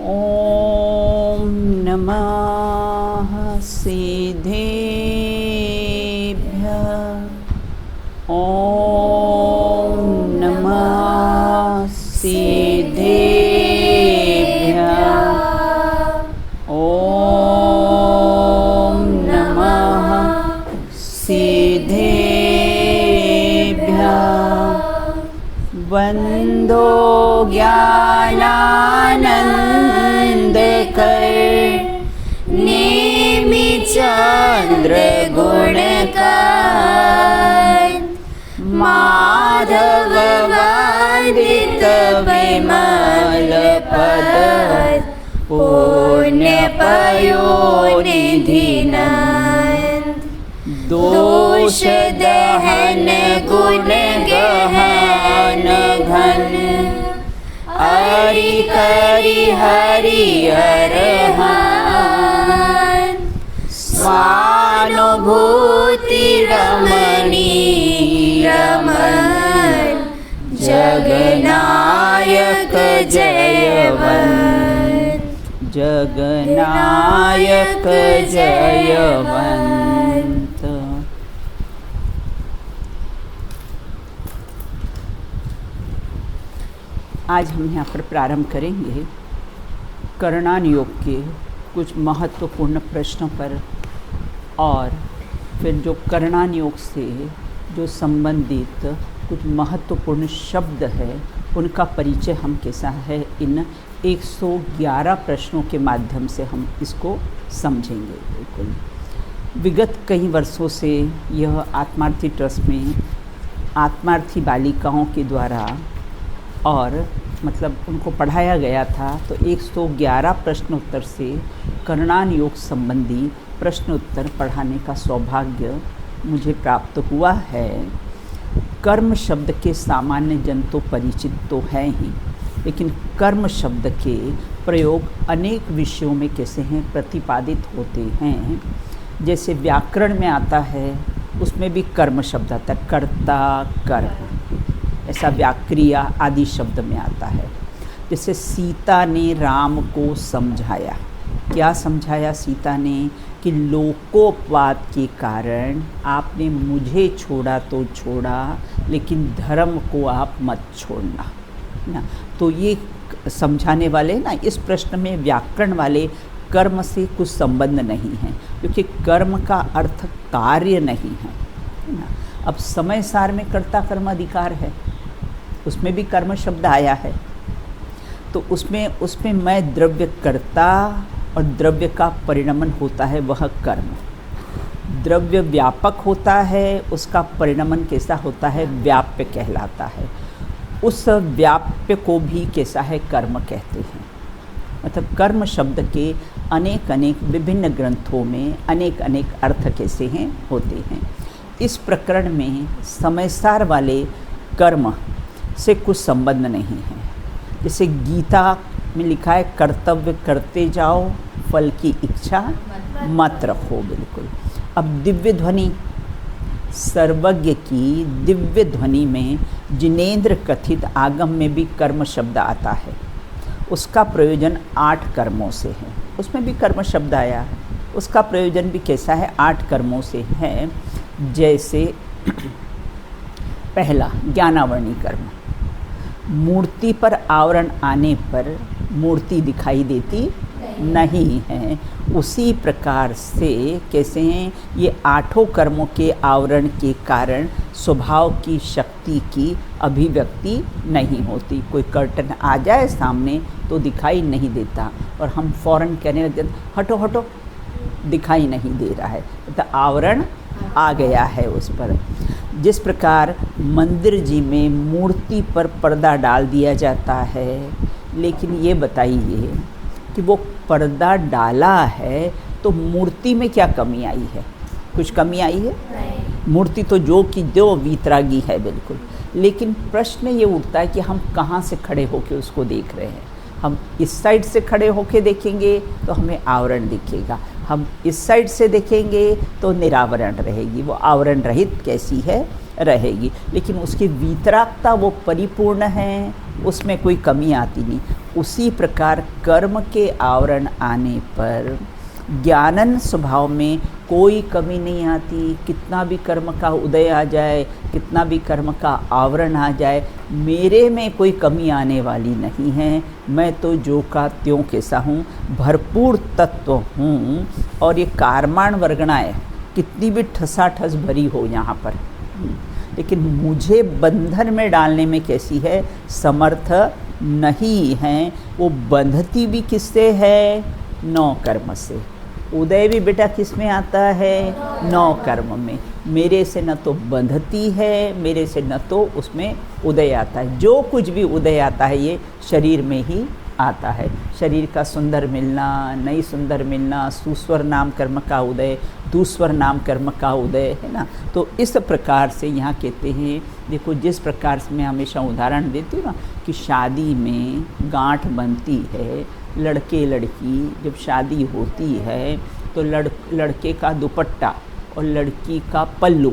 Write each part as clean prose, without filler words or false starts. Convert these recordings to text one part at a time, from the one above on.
ॐ नमः सिद्धेभ्यः। ॐ नमः सिद्धेभ्यः। ॐ नमः सिद्धेभ्यः। वन्दो ज्ञानानन्दकर नेमिचन्द्र गुणकार माधव वन्दित विमल पद पुण्यपयोनिधिनन्द दोष दहन गुण गहन घन हरि हरि हरि अरहं स्वानुभूति रमणी रमण जगनायक जयवंत जगनायक जयवंत। आज हम यहाँ पर प्रारंभ करेंगे करणान योग के कुछ महत्वपूर्ण प्रश्नों पर, और फिर जो करणान योग से जो संबंधित कुछ महत्वपूर्ण शब्द है उनका परिचय हम कैसा है इन 111 प्रश्नों के माध्यम से हम इसको समझेंगे। बिल्कुल विगत कई वर्षों से यह आत्मार्थी ट्रस्ट में आत्मार्थी बालिकाओं के द्वारा और मतलब उनको पढ़ाया गया था, तो 111 प्रश्नोत्तर से करणान योग संबंधी प्रश्नोत्तर पढ़ाने का सौभाग्य मुझे प्राप्त हुआ है। कर्म शब्द के सामान्य जन तो परिचित तो हैं ही, लेकिन कर्म शब्द के प्रयोग अनेक विषयों में कैसे हैं प्रतिपादित होते हैं। जैसे व्याकरण में आता है उसमें भी कर्म शब्द आता है, कर्ता कर्म, ऐसा व्याक्रिया आदि शब्द में आता है। जैसे सीता ने राम को समझाया, क्या समझाया सीता ने कि लोकोपवाद के कारण आपने मुझे छोड़ा तो छोड़ा, लेकिन धर्म को आप मत छोड़ना ना। तो ये समझाने वाले ना इस प्रश्न में व्याकरण वाले कर्म से कुछ संबंध नहीं है, क्योंकि कर्म का अर्थ कार्य नहीं है ना। अब समय सार में कर्ता कर्म अधिकार है, उसमें भी कर्म शब्द आया है, तो उसमें मैं द्रव्य कर्ता और द्रव्य का परिणमन होता है वह कर्म। द्रव्य व्यापक होता है, उसका परिणमन कैसा होता है व्याप्य कहलाता है। उस व्याप्य को भी कैसा है कर्म कहते हैं। मतलब कर्म शब्द के अनेक अनेक विभिन्न ग्रंथों में अनेक अनेक अर्थ कैसे हैं होते हैं। इस प्रकरण में समयसार वाले कर्म से कुछ संबंध नहीं है। जैसे गीता में लिखा है कर्तव्य करते जाओ फल की इच्छा मत रखो। बिल्कुल। अब दिव्य ध्वनि, सर्वज्ञ की दिव्य ध्वनि में जिनेंद्र कथित आगम में भी कर्म शब्द आता है। उसका प्रयोजन 8 कर्मों से है, उसमें भी कर्म शब्द आया है। उसका प्रयोजन भी कैसा है 8 कर्मों से है। जैसे पहला ज्ञानावरणी कर्म, मूर्ति पर आवरण आने पर मूर्ति दिखाई देती नहीं है। उसी प्रकार से कैसे हैं ये 8 कर्मों के आवरण के कारण स्वभाव की शक्ति की अभिव्यक्ति नहीं होती। कोई कर्टन आ जाए सामने तो दिखाई नहीं देता, और हम फौरन कहने लगते हटो हटो, दिखाई नहीं दे रहा है, तो आवरण आ गया है उस पर। जिस प्रकार मंदिर जी में मूर्ति पर पर्दा डाल दिया जाता है, लेकिन ये बताइए कि वो पर्दा डाला है तो मूर्ति में क्या कमी आई है? कुछ कमी आई है? नहीं। मूर्ति तो जो कि जो वीतरागी है बिल्कुल। लेकिन प्रश्न ये उठता है कि हम कहाँ से खड़े होकर उसको देख रहे हैं। हम इस साइड से खड़े होकर देखेंगे तो हमें आवरण दिखेगा, हम इस साइड से देखेंगे तो निरावरण रहेगी, वो आवरण रहित कैसी है रहेगी, लेकिन उसकी वीतरागता वो परिपूर्ण है, उसमें कोई कमी आती नहीं। उसी प्रकार कर्म के आवरण आने पर ज्ञानन स्वभाव में कोई कमी नहीं आती। कितना भी कर्म का उदय आ जाए, कितना भी कर्म का आवरण आ जाए, मेरे में कोई कमी आने वाली नहीं है। मैं तो जो का त्यों कैसा हूँ, भरपूर तत्व हूँ। और ये कारमाण वर्गणाएँ कितनी भी ठसाठस भरी हो यहाँ पर, लेकिन मुझे बंधन में डालने में कैसी है, समर्थ नहीं है। वो बंधती भी किससे है, 9 कर्म से। उदय भी बेटा किस में आता है, 9 कर्म में। मेरे से न तो बंधती है, मेरे से न तो उसमें उदय आता है। जो कुछ भी उदय आता है ये शरीर में ही आता है। शरीर का सुंदर मिलना, नहीं सुंदर मिलना, सुस्वर नाम कर्म का उदय, दुस्वर नाम कर्म का उदय, है ना। तो इस प्रकार से यहाँ कहते हैं, देखो जिस प्रकार से मैं हमेशा उदाहरण देती हूँ ना, कि शादी में गांठ बनती है, लड़के लड़की जब शादी होती है तो लड़के का दुपट्टा और लड़की का पल्लू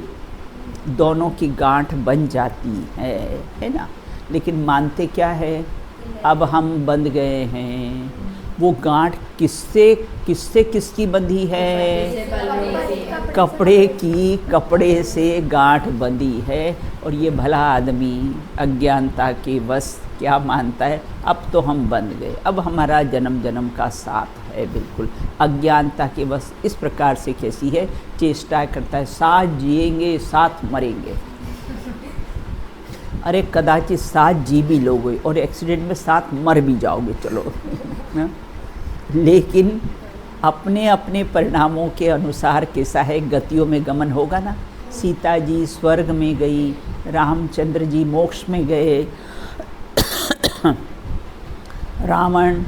दोनों की गांठ बन जाती है ना। लेकिन मानते क्या है, अब हम बंध गए हैं। वो गांठ किसकी बंधी है, कपड़े से गांठ बंधी है। और ये भला आदमी अज्ञानता के वश क्या मानता है, अब तो हम बंध गए, अब हमारा जन्म जन्म का साथ है। बिल्कुल अज्ञानता के वश इस प्रकार से कैसी है, चेष्टा करता है, साथ जिएंगे साथ मरेंगे। अरे कदाचित साथ जी भी लोगे और एक्सीडेंट में साथ मर भी जाओगे, चलो लेकिन अपने अपने परिणामों के अनुसार कैसा है, गतियों में गमन होगा ना। सीता जी स्वर्ग में गई, रामचंद्र जी मोक्ष में गए, रावण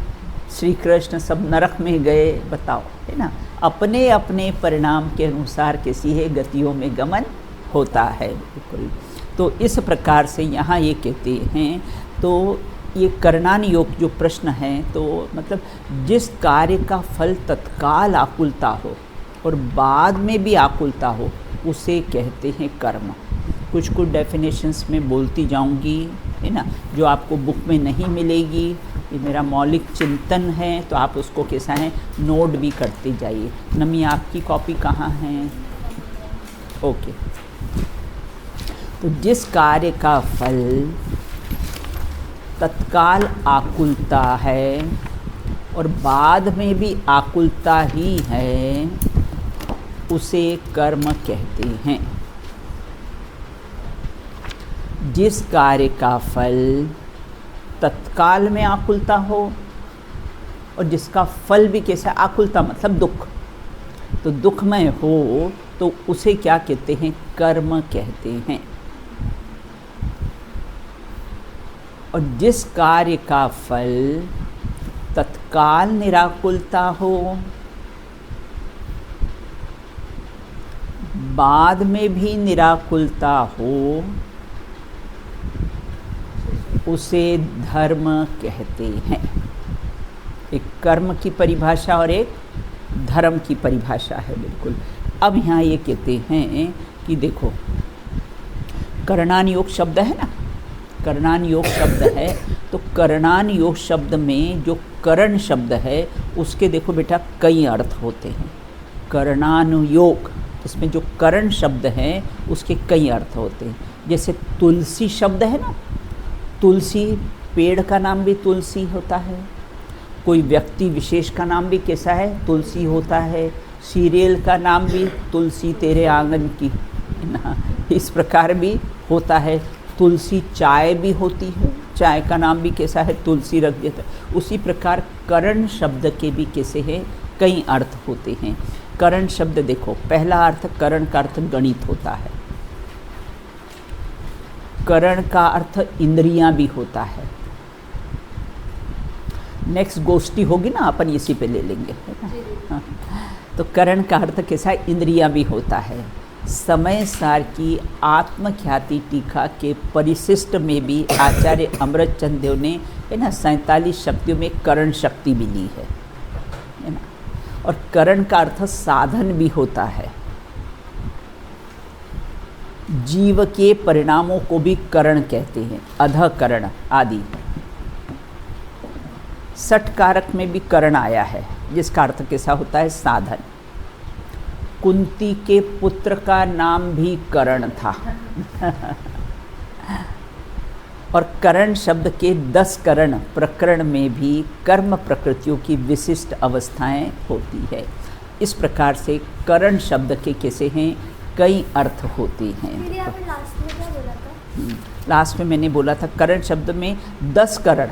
श्री कृष्ण सब नरक में गए। बताओ, है ना। अपने अपने परिणाम के अनुसार कैसी है, गतियों में गमन होता है। बिल्कुल। तो इस प्रकार से यहाँ ये कहते हैं। तो ये करणान योग जो प्रश्न है, तो मतलब जिस कार्य का फल तत्काल आकुलता हो और बाद में भी आकुलता हो, उसे कहते हैं कर्म। कुछ डेफिनेशंस में बोलती जाऊंगी, है ना, जो आपको बुक में नहीं मिलेगी। ये मेरा मौलिक चिंतन है, तो आप उसको कैसा है नोट भी करते जाइए। नमी आपकी कॉपी कहाँ है, ओके। तो जिस कार्य का फल तत्काल आकुलता है और बाद में भी आकुलता ही है, उसे कर्म कहते हैं। जिस कार्य का फल तत्काल में आकुलता हो और जिसका फल भी कैसा आकुलता, मतलब दुख, तो दुखमय हो, तो उसे क्या कहते हैं, कर्म कहते हैं। और जिस कार्य का फल तत्काल निराकुलता हो, बाद में भी निराकुलता हो, उसे धर्म कहते हैं। एक कर्म की परिभाषा और एक धर्म की परिभाषा है। बिल्कुल। अब यहाँ ये कहते हैं कि देखो, करणान योग शब्द है ना, करणान योग शब्द है, तो करणान योग शब्द में जो करण शब्द है उसके देखो बेटा कई अर्थ होते हैं। करणानुयोग, इसमें जो करण शब्द है उसके कई अर्थ होते हैं। जैसे तुलसी शब्द है ना, तुलसी पेड़ का नाम भी तुलसी होता है, कोई व्यक्ति विशेष का नाम भी कैसा है, तुलसी होता है। सीरियल का नाम भी तुलसी तेरे आंगन की, ना, इस प्रकार भी होता है। तुलसी चाय भी होती है, चाय का नाम भी कैसा है, तुलसी रख देता है। उसी प्रकार करण शब्द के भी कैसे हैं, कई अर्थ होते हैं। करण शब्द देखो, पहला अर्थ, करण का अर्थ गणित होता है। करण का अर्थ इंद्रियां भी होता है। नेक्स्ट गोष्ठी होगी ना, अपन इसी पे ले लेंगे, है ना। हाँ। तो करण का अर्थ कैसा, इंद्रियां भी होता है। समय सार की आत्मख्याति टीका के परिशिष्ट में भी आचार्य अमृतचंद देव ने, है ना, 47 शक्तियों में करण शक्ति भी ली है ना। और करण का अर्थ साधन भी होता है। जीव के परिणामों को भी करण कहते हैं, अधकरण आदि। सठ कारक में भी करण आया है, जिसका अर्थ कैसा होता है, साधन। कुंती के पुत्र का नाम भी करण था। और करण शब्द के 10 करण प्रकरण में भी कर्म प्रकृतियों की विशिष्ट अवस्थाएं होती है। इस प्रकार से करण शब्द के कैसे हैं, कई अर्थ होते हैं। लास्ट में क्या बोला था? लास्ट में मैंने बोला था करण शब्द में 10 करण,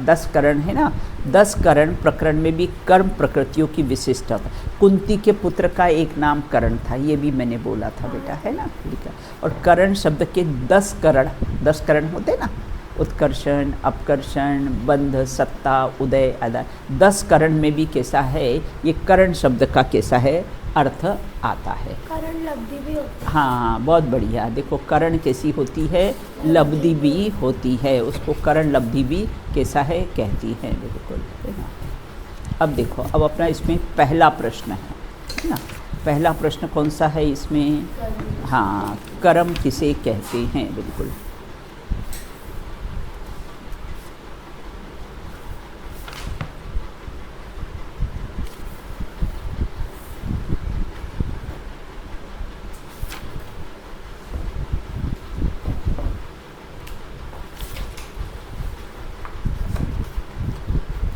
10 करण है ना, 10 करण प्रकरण में भी कर्म प्रकृतियों की विशिष्टता। कुंती के पुत्र का एक नाम करण था, ये भी मैंने बोला था बेटा, है ना, ठीक है। और करण शब्द के 10 करण, 10 करण होते ना, उत्कर्षण, अपकर्षण, बंध, सत्ता, उदय आदि। 10 करण में भी कैसा है, ये करण शब्द का कैसा है अर्थ आता है। करण लब्धि भी होती है। हाँ, बहुत बढ़िया। देखो करण कैसी होती है, लब्धि भी होती है, उसको करण लब्धि भी कैसा है कहती है, बिल्कुल, है ना। अब देखो, अब अपना इसमें पहला प्रश्न है ना। पहला प्रश्न कौन सा है इसमें, हाँ, कर्म किसे कहते हैं, बिल्कुल।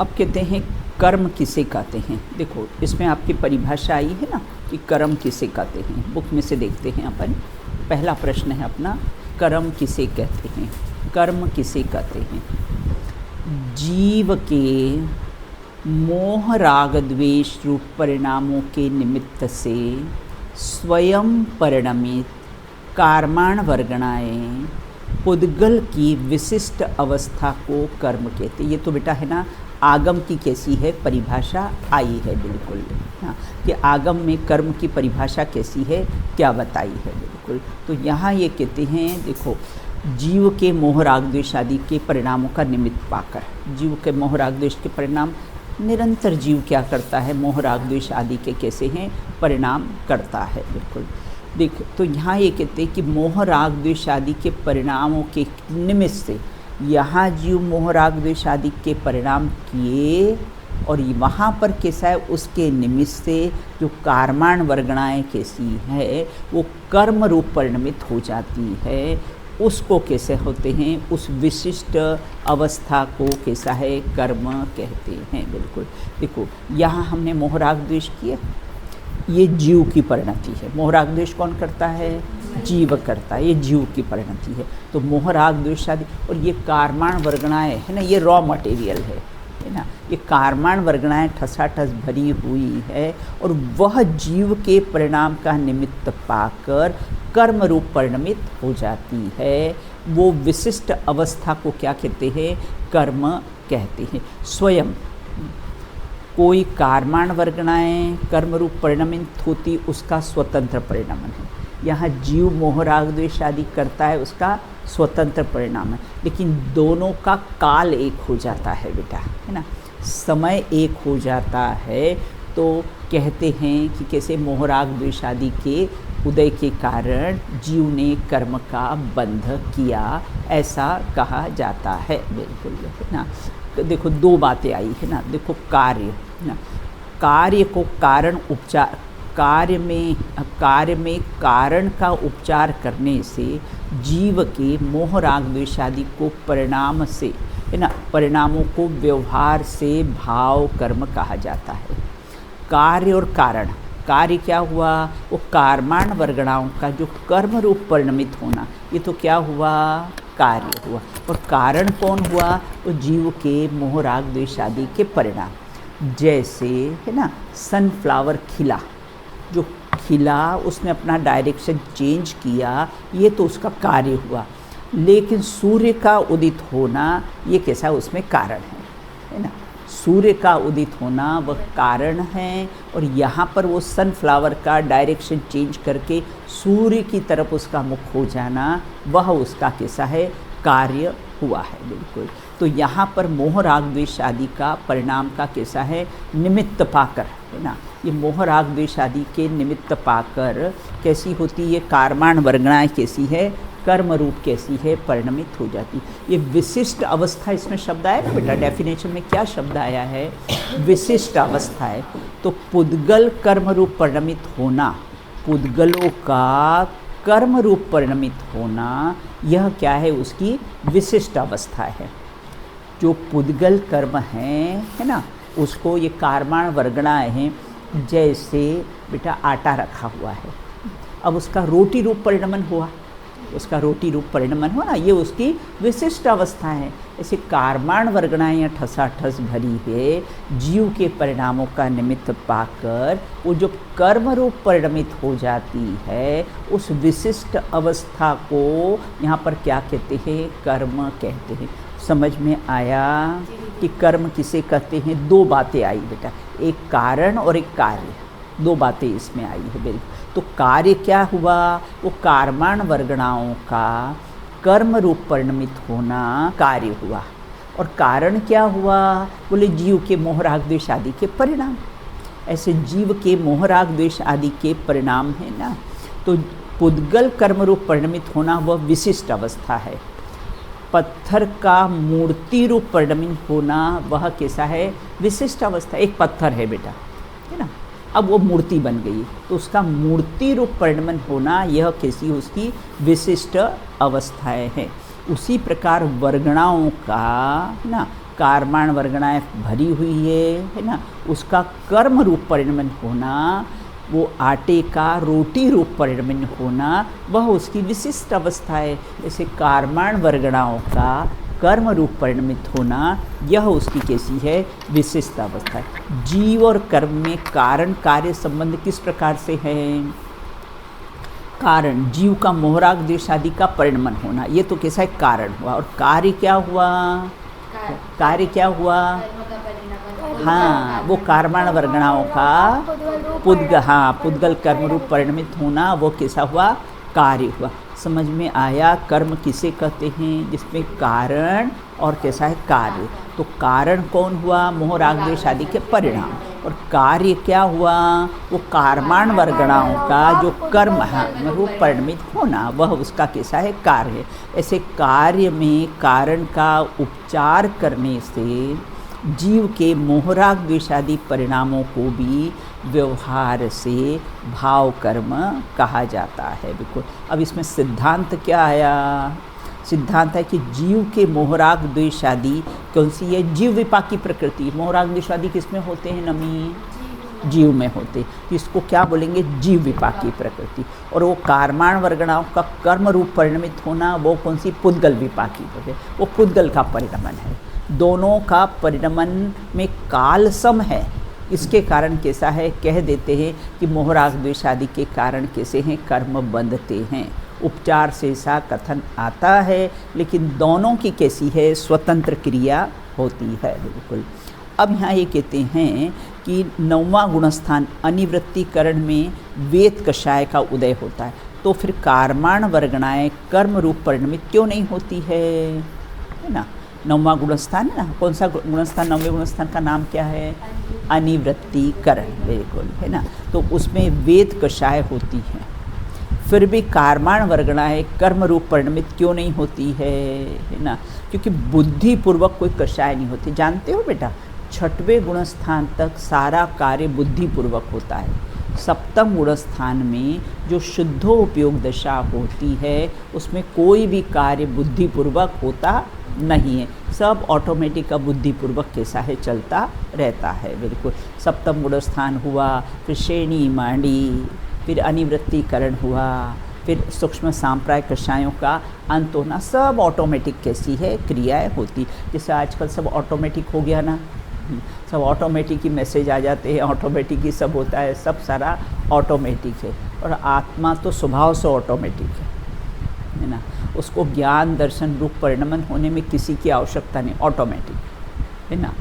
अब कहते हैं कर्म किसे कहते हैं। देखो इसमें आपकी परिभाषा आई है ना कि कर्म किसे कहते हैं, बुक में से देखते हैं अपन। पहला प्रश्न है अपना, कर्म किसे कहते हैं। कर्म किसे कहते हैं, जीव के मोह राग द्वेष रूप परिणामों के निमित्त से स्वयं परिणमित कार्माण वर्गणाएँ पुद्गल की विशिष्ट अवस्था को कर्म कहते हैं। ये तो बेटा है ना, आगम की कैसी है परिभाषा आई है, बिल्कुल, हाँ, कि आगम में कर्म की परिभाषा कैसी है, क्या बताई है, बिल्कुल। तो यहाँ ये कहते हैं, देखो, जीव के मोह राग द्वेष आदि के परिणामों का निमित्त पाकर, जीव के मोह राग द्वेष के परिणाम निरंतर जीव क्या करता है, मोह राग द्वेष आदि के कैसे हैं परिणाम करता है, बिल्कुल। देख, तो यहाँ ये कहते हैं कि मोह राग द्वेष आदि के परिणामों के निमित्त से यहाँ जीव मोह राग द्वेष आदि के परिणाम किए, और वहाँ पर कैसा है उसके निमित्त से जो कार्माण वर्गणाएँ कैसी है वो कर्म रूप परिणमित हो जाती है, उसको कैसे होते हैं, उस विशिष्ट अवस्था को कैसा है कर्म कहते हैं, बिल्कुल। देखो यहाँ हमने मोह राग द्वेष किए, ये जीव की परिणति है। मोह राग द्वेष कौन करता है, जीव करता है, ये जीव की परिणति है। तो मोह राग द्वेष आदि, और ये कार्माण वर्गणाएँ है ना, ये रॉ मटेरियल है ना, ये कार्माण वर्गणाएँ ठसाठस भरी हुई है, और वह जीव के परिणाम का निमित्त पाकर कर्म रूप परिणमित हो जाती है। वो विशिष्ट अवस्था को क्या कहते हैं, कर्म कहते हैं। स्वयं कोई कार्माण वर्गणाएँ कर्म रूप परिणमित होती, उसका स्वतंत्र परिणामन है। यहाँ जीव मोह राग द्वेष आदि करता है, उसका स्वतंत्र परिणाम है, लेकिन दोनों का काल एक हो जाता है बेटा, है ना, समय एक हो जाता है। तो कहते हैं कि कैसे मोह राग द्वेष आदि के उदय के कारण जीव ने कर्म का बंध किया, ऐसा कहा जाता है, बिल्कुल, है ना। देखो दो बातें आई है ना, देखो कार्य ना, कार्य को कारण उपचार, कार्य में कारण का उपचार करने से जीव के मोह राग द्वेष आदि को परिणाम से, है ना, परिणामों को व्यवहार से भाव कर्म कहा जाता है। कार्य और कारण, कार्य क्या हुआ, वो कार्माण वर्गणाओं का जो कर्म रूप परिणमित होना, ये तो क्या हुआ, कार्य हुआ। और कारण कौन हुआ, वो जीव के मोह राग द्वेष आदि के परिणाम। जैसे है ना, सनफ्लावर खिला, जो खिला उसने अपना डायरेक्शन चेंज किया, ये तो उसका कार्य हुआ। लेकिन सूर्य का उदित होना ये कैसा, उसमें कारण है ना। सूर्य का उदित होना वह कारण है, और यहाँ पर वो सनफ्लावर का डायरेक्शन चेंज करके सूर्य की तरफ उसका मुख हो जाना, वह उसका कैसा है, कार्य हुआ है, बिल्कुल। तो यहाँ पर मोह राग द्वेष आदि का परिणाम का कैसा है, निमित्त पाकर, है ना। ये मोह राग द्वेष आदि के निमित्त पाकर कैसी होती है, कारमाण वर्गणाएँ कैसी है, कर्म रूप कैसी है, परिणमित हो जाती। ये विशिष्ट अवस्था इसमें शब्द आया ना बेटा, डेफिनेशन में क्या शब्द आया है, विशिष्ट अवस्था है। तो पुद्गल कर्म रूप परिणमित होना, पुद्गलों का कर्म रूप परिणमित होना, यह क्या है, उसकी विशिष्ट अवस्था है। जो पुद्गल कर्म है ना, उसको ये कारमाण वर्गणाएँ हैं। जैसे बेटा आटा रखा हुआ है, अब उसका रोटी रूप परिणमन हुआ, उसका रोटी रूप परिणमन हुआ ना, ये उसकी विशिष्ट अवस्था है। ऐसे कारमाण वर्गणाएँ या ठसाठस भरी है, जीव के परिणामों का निमित्त पाकर वो जो कर्म रूप परिणमित हो जाती है, उस विशिष्ट अवस्था को यहाँ पर क्या कहते हैं, कर्म कहते हैं। समझ में आया कि कर्म किसे कहते हैं? दो बातें आई बेटा, एक कारण और एक कार्य, दो बातें इसमें आई है बिल्कुल। तो कार्य क्या हुआ, वो कारमाण वर्गणाओं का कर्म रूप परिणमित होना कार्य हुआ। और कारण क्या हुआ, बोले जीव के मोह राग द्वेष आदि के परिणाम। ऐसे जीव के मोह राग द्वेष आदि के परिणाम है ना। तो पुद्गल कर्म रूप परिणमित होना वह विशिष्ट अवस्था है। पत्थर का मूर्ति रूप परिणमित होना वह कैसा है, विशिष्ट अवस्था। एक पत्थर है बेटा, है ना, अब वो मूर्ति बन गई, तो उसका मूर्ति रूप परिणमन होना यह कैसी, उसकी विशिष्ट अवस्थाएं हैं। उसी प्रकार वर्गणाओं का ना, कारमाण वर्गणाएं भरी हुई है ना, उसका कर्म रूप परिणमन होना, वो आटे का रोटी रूप परिणमन होना, वह उसकी विशिष्ट अवस्था है। जैसे कारमाण वर्गणाओं का कर्म रूप परिणमित होना, यह उसकी कैसी है, विशिष्ट अवस्था है। जीव और कर्म में कारण कार्य संबंध किस प्रकार से है? कारण जीव का मोह राग द्वेष आदि का परिणमन होना, ये तो कैसा है, कारण हुआ। और कार्य क्या हुआ, कार्य क्या हुआ, हाँ, वो कारमाण वर्गणाओं का पुद्गल कर्म रूप परिणमित होना, वो कैसा हुआ, कार्य हुआ। समझ में आया? कर्म किसे कहते हैं, जिसमें कारण और कैसा है, कार्य। तो कारण कौन हुआ, मोह राग द्वेष आदि के परिणाम। और कार्य क्या हुआ, वो कारमाण वर्गणाओं का जो कर्म है रूप परिणमित होना, वह उसका कैसा है, कार्य है। ऐसे कार्य में कारण का उपचार करने से जीव के मोह राग द्वेष आदि परिणामों को भी व्यवहार से भाव कर्म कहा जाता है। बिल्कुल। अब इसमें सिद्धांत क्या आया, सिद्धांत है कि जीव के मोह राग द्वेष आदि कौन सी है, जीव विपाकी प्रकृति। मोह राग द्वेष आदि किसमें होते हैं नमी, जीव में होते, इसको क्या बोलेंगे, जीव विपाकी प्रकृति। और वो कारमाण वर्गणाओं का कर्म रूप परिणमित होना, वो कौन सी, पुद्गल विपाकी प्रकृति, वो पुद्गल का परिणमन है। दोनों का परिणमन में काल सम है, इसके कारण कैसा है, कह देते हैं कि मोह राग द्वेष आदि के कारण कैसे हैं, कर्म बंधते हैं। उपचार से ऐसा कथन आता है, लेकिन दोनों की कैसी है, स्वतंत्र क्रिया होती है। बिल्कुल। अब यहाँ ये कहते हैं कि 9वां गुणस्थान अनिवृत्तिकरण में वेद कषाय का उदय होता है, तो फिर कारमाण वर्गणाएँ कर्म रूप परिणमित क्यों नहीं होती है ना। 9वां गुणस्थान है ना, कौन सा गुणस्थान, 9वें गुणस्थान का नाम क्या है, अनिवृत्तिकरण, बिल्कुल, है ना। तो उसमें वेद कषाय होती है, फिर भी कारमाण वर्गणाएँ कर्म रूप परिणमित क्यों नहीं होती है ना, क्योंकि बुद्धिपूर्वक कोई कषाय नहीं होती। जानते हो बेटा, 6वें गुणस्थान तक सारा कार्य बुद्धिपूर्वक होता है। 7वें गुणस्थान में जो शुद्धोपयोग दशा होती है, उसमें कोई भी कार्य बुद्धिपूर्वक होता नहीं है, सब ऑटोमेटिक का बुद्धिपूर्वक कैसा है, चलता रहता है। बिल्कुल। 7वां गुणस्थान हुआ, फिर श्रेणी मांडी, फिर अनिवृत्तिकरण हुआ, फिर सूक्ष्म सांप्राय कषायों का अंत होना, सब ऑटोमेटिक कैसी है, क्रियाएं होती। जैसे आजकल सब ऑटोमेटिक हो गया ना, सब ऑटोमेटिक ही मैसेज आ जाते हैं, ऑटोमेटिक ही सब होता है, सब सारा ऑटोमेटिक है। और आत्मा तो स्वभाव से ऑटोमेटिक है ना, उसको ज्ञान दर्शन रूप परिणमन होने में किसी की आवश्यकता नहीं, ऑटोमेटिक है ना।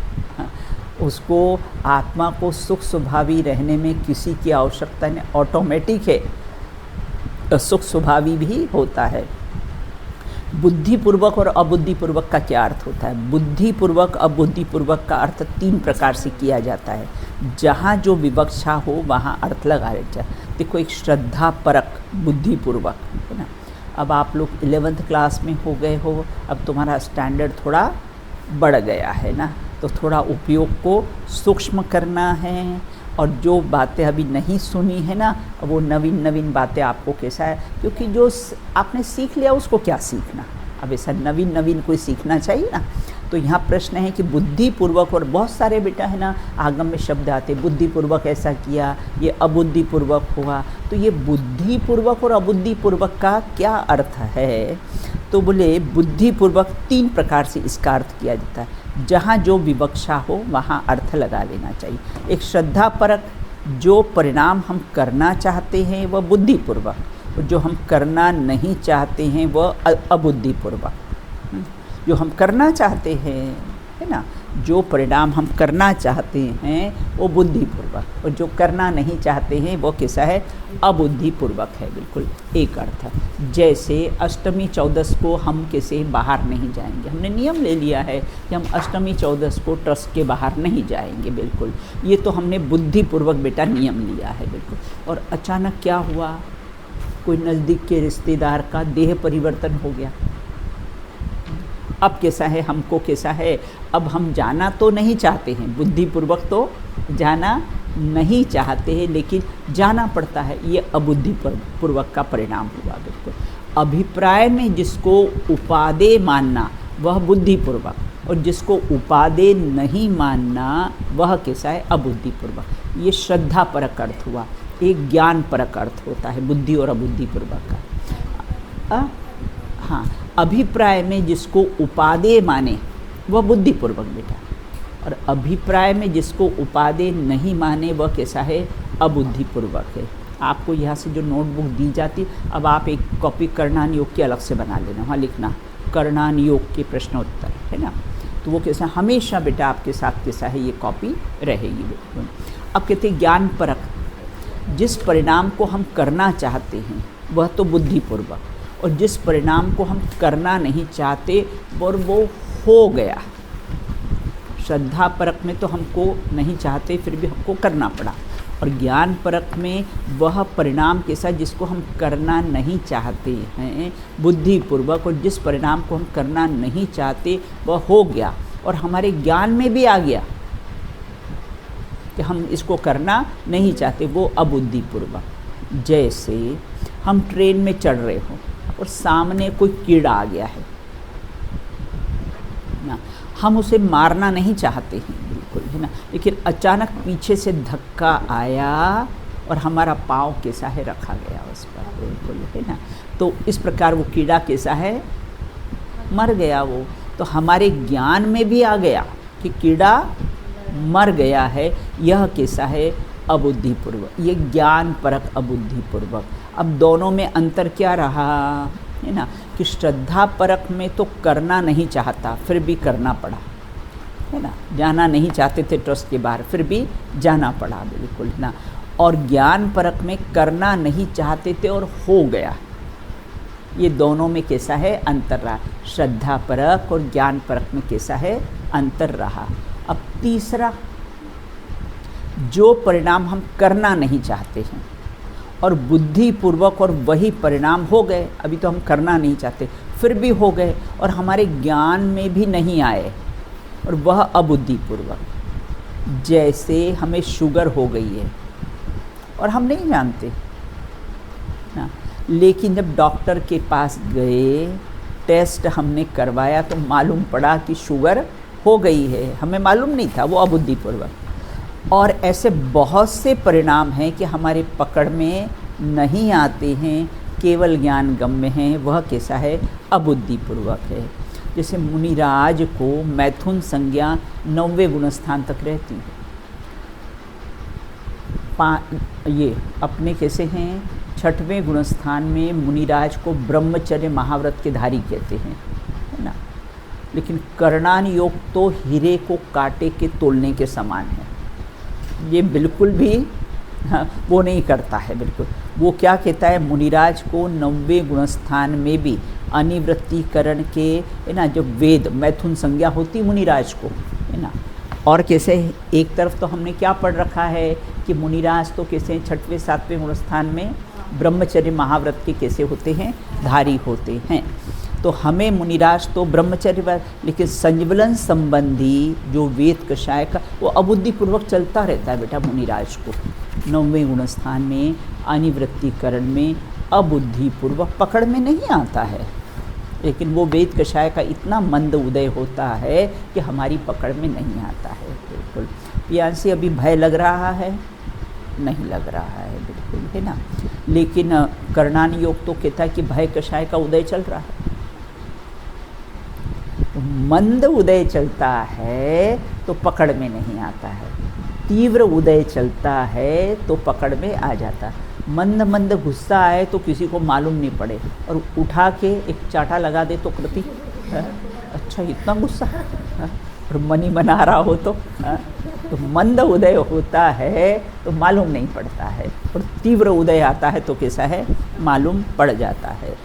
उसको आत्मा को सुख स्वभावी रहने में किसी की आवश्यकता नहीं, ऑटोमेटिक है, तो सुख स्वभावी भी होता है। बुद्धिपूर्वक और अबुद्धिपूर्वक का क्या अर्थ होता है? बुद्धिपूर्वक अबुद्धिपूर्वक का अर्थ 3 प्रकार से किया जाता है। जहाँ जो विवक्षा हो वहाँ अर्थ लगा लेना चाहिए। देखो, एक श्रद्धा परक, बुद्धिपूर्वक, है ना। अब आप लोग 11th क्लास में हो गए हो, अब तुम्हारा स्टैंडर्ड थोड़ा बढ़ गया है ना, तो थोड़ा उपयोग को सूक्ष्म करना है। और जो बातें अभी नहीं सुनी है ना, वो नवीन नवीन बातें आपको कैसा है, क्योंकि जो आपने सीख लिया उसको क्या सीखना, अब ऐसा नवीन नवीन कोई सीखना चाहिए ना। तो यहाँ प्रश्न है कि बुद्धिपूर्वक, और बहुत सारे बेटा है ना आगम में शब्द आते, बुद्धिपूर्वक ऐसा किया, ये अबुद्धिपूर्वक हुआ। तो ये बुद्धिपूर्वक और अबुद्धिपूर्वक का क्या अर्थ है? तो बोले बुद्धिपूर्वक 3 प्रकार से इसका अर्थ किया जाता है। जहाँ जो विवक्षा हो वहाँ अर्थ लगा लेना चाहिए। एक श्रद्धापरक, जो परिणाम हम करना चाहते हैं वह बुद्धिपूर्वक, और जो हम करना नहीं चाहते हैं वह अबुद्धिपूर्वक। जो हम करना चाहते हैं, है ना, जो परिणाम हम करना चाहते हैं वो बुद्धिपूर्वक, और जो करना नहीं चाहते हैं वो कैसा है, अबुद्धिपूर्वक है। बिल्कुल एक अर्थ है। जैसे अष्टमी चौदस को हम कैसे बाहर नहीं जाएंगे, हमने नियम ले लिया है कि हम अष्टमी चौदस को ट्रस्ट के बाहर नहीं जाएंगे। बिल्कुल, ये तो हमने बुद्धिपूर्वक बेटा नियम लिया है। बिल्कुल, और अचानक क्या हुआ, कोई नज़दीक के रिश्तेदार का देह परिवर्तन हो गया। अब कैसा है, हमको कैसा है, अब हम जाना तो नहीं चाहते हैं, बुद्धिपूर्वक तो जाना नहीं चाहते हैं, लेकिन जाना पड़ता है, ये अबुद्धिपूर्वक का परिणाम हुआ। बिल्कुल, अभिप्राय में जिसको उपादेय मानना वह बुद्धिपूर्वक, और जिसको उपादेय नहीं मानना वह कैसा है, अबुद्धिपूर्वक। ये श्रद्धा परक अर्थ हुआ। एक ज्ञान परक अर्थ होता है बुद्धि और अबुद्धिपूर्वक का। हाँ, अभिप्राय में जिसको उपादेय माने वह बुद्धिपूर्वक बेटा, और अभिप्राय में जिसको उपादेय नहीं माने वह कैसा है, अबुद्धिपूर्वक है। आपको यहाँ से जो नोटबुक दी जाती, अब आप एक कॉपी कर्णान योग की अलग से बना लेना, वहाँ लिखना कर्णान योग के प्रश्नोत्तर, है ना। तो वो कैसा हमेशा बेटा आपके साथ कैसा है, ये कॉपी रहेगी। बिल्कुल। अब कहते हैं ज्ञान परक, जिस परिणाम को हम करना चाहते हैं वह तो बुद्धिपूर्वक, और जिस परिणाम को हम करना नहीं चाहते और वो हो गया। श्रद्धा परक में तो हमको नहीं चाहते फिर भी हमको करना पड़ा, और ज्ञान परक में वह परिणाम कैसा जिसको हम करना नहीं चाहते हैं बुद्धिपूर्वक, और जिस परिणाम को हम करना नहीं चाहते वह हो गया और हमारे ज्ञान में भी आ गया कि हम इसको करना नहीं चाहते, वो अबुद्धिपूर्वक। जैसे हम ट्रेन में चढ़ रहे हो और सामने कोई कीड़ा आ गया है ना, हम उसे मारना नहीं चाहते हैं, बिल्कुल, है ना, लेकिन अचानक पीछे से धक्का आया और हमारा पाँव कैसा है, रखा गया उस पर, बिल्कुल, है ना। तो इस प्रकार वो कीड़ा कैसा है, मर गया वो। तो हमारे ज्ञान में भी आ गया कि कीड़ा मर गया है, यह कैसा है, अबुद्धिपूर्वक। ये ज्ञान परक अबुद्धिपूर्वक। अब दोनों में अंतर क्या रहा, है ना, कि श्रद्धा परक में तो करना नहीं चाहता फिर भी करना पड़ा, है ना, जाना नहीं चाहते थे ट्रस्ट के बाहर फिर भी जाना पड़ा, बिल्कुल, है ना। और ज्ञान परक में करना नहीं चाहते थे और हो गया। ये दोनों में कैसा है, अंतर रहा। श्रद्धा परक और ज्ञान परक में कैसा है, अंतर रहा। अब तीसरा, जो परिणाम हम करना नहीं चाहते हैं और बुद्धिपूर्वक और वही परिणाम हो गए, अभी तो हम करना नहीं चाहते फिर भी हो गए और हमारे ज्ञान में भी नहीं आए, और वह अबुद्धिपूर्वक। जैसे हमें शुगर हो गई है और हम नहीं जानते ना, लेकिन जब डॉक्टर के पास गए, टेस्ट हमने करवाया तो मालूम पड़ा कि शुगर हो गई है, हमें मालूम नहीं था, वो अबुद्धिपूर्वक। और ऐसे बहुत से परिणाम हैं कि हमारे पकड़ में नहीं आते हैं, केवल ज्ञान गम्य हैं, वह कैसा है, अबुद्धिपूर्वक है। जैसे मुनिराज को मैथुन संज्ञा 9वें गुणस्थान तक रहती है, ये अपने कैसे हैं, 6वें गुणस्थान में मुनिराज को ब्रह्मचर्य महाव्रत के धारी कहते हैं, है ना। लेकिन कर्णान योग तो हीरे को कांटे के तोलने के समान है, ये बिल्कुल भी वो नहीं करता है, बिल्कुल। वो क्या कहता है, मुनिराज को 9वें गुणस्थान में भी अनिवृत्तिकरण के, है ना, जो वेद मैथुन संज्ञा होती मुनिराज को, है ना, और कैसे, एक तरफ तो हमने क्या पढ़ रखा है कि मुनिराज तो कैसे 6वें 7वें गुणस्थान में ब्रह्मचर्य महाव्रत के कैसे होते हैं, धारी होते हैं। तो हमें मुनिराज तो ब्रह्मचर्य, लेकिन संज्वलन संबंधी जो वेद कषाय का वो अबुद्धिपूर्वक चलता रहता है बेटा मुनिराज को। 9वें गुणस्थान में अनिवृत्तिकरण में अबुद्धिपूर्वक पकड़ में नहीं आता है, लेकिन वो वेद कषाय का इतना मंद उदय होता है कि हमारी पकड़ में नहीं आता है। बिल्कुल पियांसी अभी भय लग रहा है, नहीं लग रहा है बिल्कुल, है ना। लेकिन कर्णान योग तो कहता है कि भय कषाय का उदय चल रहा है। तो मंद उदय चलता है तो पकड़ में नहीं आता है, तीव्र उदय चलता है तो पकड़ में आ जाता है। मंद मंद गुस्सा आए तो किसी को मालूम नहीं पड़े, और उठा के एक चाटा लगा दे तो कृति अच्छा इतना गुस्सा, और मनी मना रहा हो तो मंद उदय होता है तो मालूम नहीं पड़ता है, और तीव्र उदय आता है तो कैसा है, मालूम पड़ जाता है।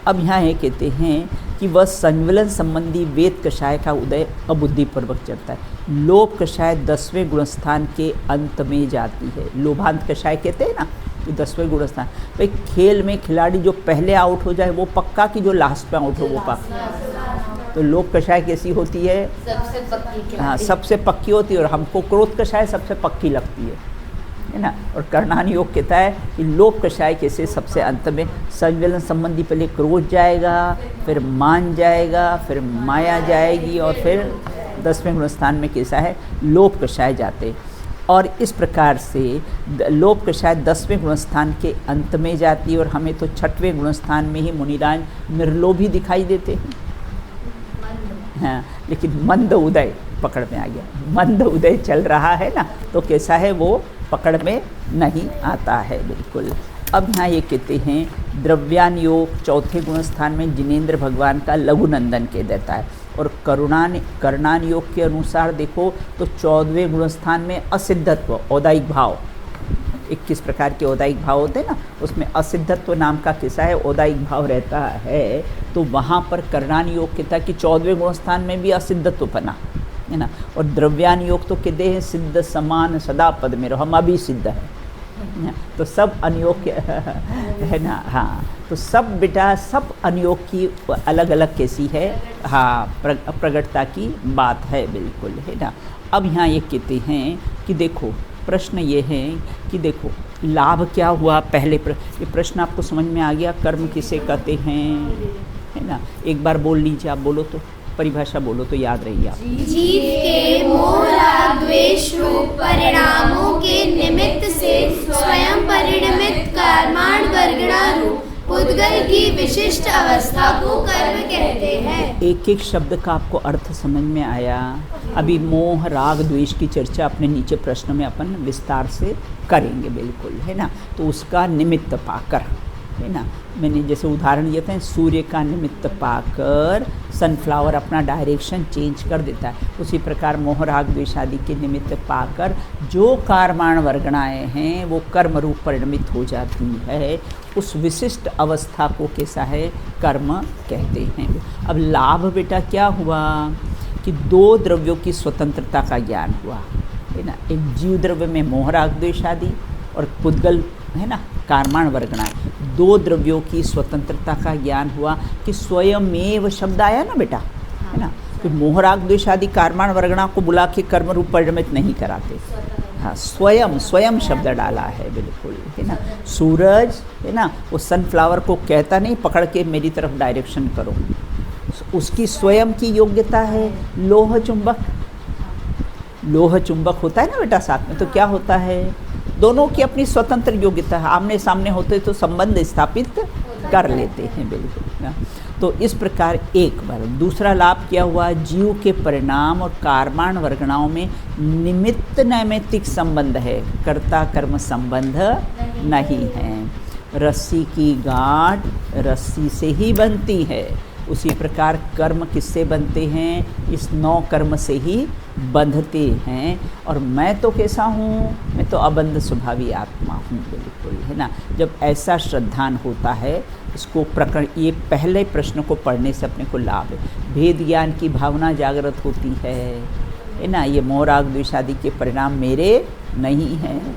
अब यहाँ ये कहते हैं कि वह संज्वलन संबंधी वेद कषाय का उदय अबुद्धिपूर्वक चलता है। लोभ कषाय 10वें गुणस्थान के अंत में जाती है। लोभांत कषाय कहते हैं ना, तो 10वें गुणस्थान। भाई खेल में खिलाड़ी जो पहले आउट हो जाए वो पक्का, कि जो लास्ट पे आउट हो वो पक्का। तो लोभ कषाय कैसी होती है, सबसे पक्की, हाँ सबसे पक्की होती है, और हमको क्रोध कषाय सबसे पक्की लगती है ना। और कर्णान योग कहता है कि लोभ कषाय कैसे सबसे अंत में, संज्वलन संबंधी पहले क्रोध जाएगा, फिर मान जाएगा, फिर माया जाएगी, और फिर 10वें गुणस्थान में कैसा है, लोभ कषाय जाते। और इस प्रकार से लोभ कषाय 10वें गुणस्थान के अंत में जाती है, और हमें तो 6वें गुणस्थान में ही मुनिराज निर्लोभी दिखाई देते हैं। हाँ, लेकिन मंद उदय पकड़ में आ गया, मंद उदय चल रहा है ना, तो कैसा है वो पकड़ में नहीं आता है बिल्कुल। अब यहाँ ये कहते हैं द्रव्यान योग 4थे गुणस्थान में जिनेंद्र भगवान का लघुनंदन कह देता है, और कर्णान योग के अनुसार देखो तो 14वें गुणस्थान में असिद्धत्व औदायिक भाव, 21 प्रकार के औदायिक भाव होते हैं ना, उसमें असिद्धत्व नाम का किस्सा है, औदायिक भाव रहता है। तो वहाँ पर कर्णान योग कहता है कि 14वें गुणस्थान में भी असिद्धत्व बना है ना। और द्रव्यान योग तो कहते हैं सिद्ध समान सदा पद में रहो, हम अभी सिद्ध है। तो सब अनियोग है ना, हाँ तो सब बेटा सब अनियोग की अलग अलग कैसी है, हाँ प्रगटता की बात है बिल्कुल, है ना। अब यहाँ ये कहते हैं कि देखो प्रश्न ये है कि देखो लाभ क्या हुआ, पहले ये प्रश्न आपको समझ में आ गया, कर्म किसे कहते हैं, है ना। एक बार बोल लीजिए, आप बोलो तो परिभाषा बोलो तो याद रही आप। जीव के मोह राग द्वेष रूप परिणामों के निमित्त से स्वयं परिणमित कर्माण वर्गणा रूप पुद्गल की विशिष्ट अवस्था को कर्म कहते हैं। एक एक शब्द का आपको अर्थ समझ में आया। अभी मोह राग द्वेष की चर्चा अपने नीचे प्रश्न में अपन विस्तार से करेंगे बिल्कुल, है ना। तो उसका निमित्त पाकर, है ना, मैंने जैसे उदाहरण दिया था, सूर्य का निमित्त पाकर सनफ्लावर अपना डायरेक्शन चेंज कर देता है, उसी प्रकार मोह राग द्वेष आदि के निमित्त पाकर जो कर्माण वर्गणाएँ हैं वो कर्म रूप परिणमित हो जाती है। उस विशिष्ट अवस्था को कैसा है, कर्म कहते हैं। अब लाभ बेटा क्या हुआ कि दो द्रव्यों की स्वतंत्रता का ज्ञान हुआ, है ना। एक जीव द्रव्य में मोह राग द्वेष आदि, और पुद्गल है ना कर्माण वर्गणाएँ, दो द्रव्यों की स्वतंत्रता का ज्ञान हुआ कि स्वयमेव शब्द आया ना बेटा, है ना। तो मोह राग द्वेष आदि कर्माण वर्गणा को बुला के कर्म रूप परिणमित नहीं कराते, हाँ स्वयं शब्द डाला है बिल्कुल, है ना। सूरज है ना वो सनफ्लावर को कहता नहीं पकड़ के मेरी तरफ डायरेक्शन करो, उसकी स्वयं की योग्यता है। लोह चुंबक होता है ना बेटा साथ में, तो क्या होता है, दोनों की अपनी स्वतंत्र योग्यता है, आमने सामने होते तो संबंध स्थापित कर लेते हैं बिल्कुल ना। तो इस प्रकार एक बार दूसरा लाभ क्या हुआ, जीव के परिणाम और कर्माण वर्गणाओं में निमित्त नैमित्तिक संबंध है, कर्ता कर्म संबंध नहीं है। रस्सी की गांठ रस्सी से ही बनती है, उसी प्रकार कर्म किससे बनते हैं, इस 9 कर्म से ही बंधते हैं। और मैं तो कैसा हूँ, मैं तो अबंध स्वभावी आत्मा हूँ बिल्कुल, है ना। जब ऐसा श्रद्धान होता है, इसको प्रकरण, ये पहले प्रश्न को पढ़ने से अपने को लाभ है। भेद ज्ञान की भावना जागृत होती है है ना, ये मोह राग द्वेष आदि के परिणाम मेरे नहीं हैं,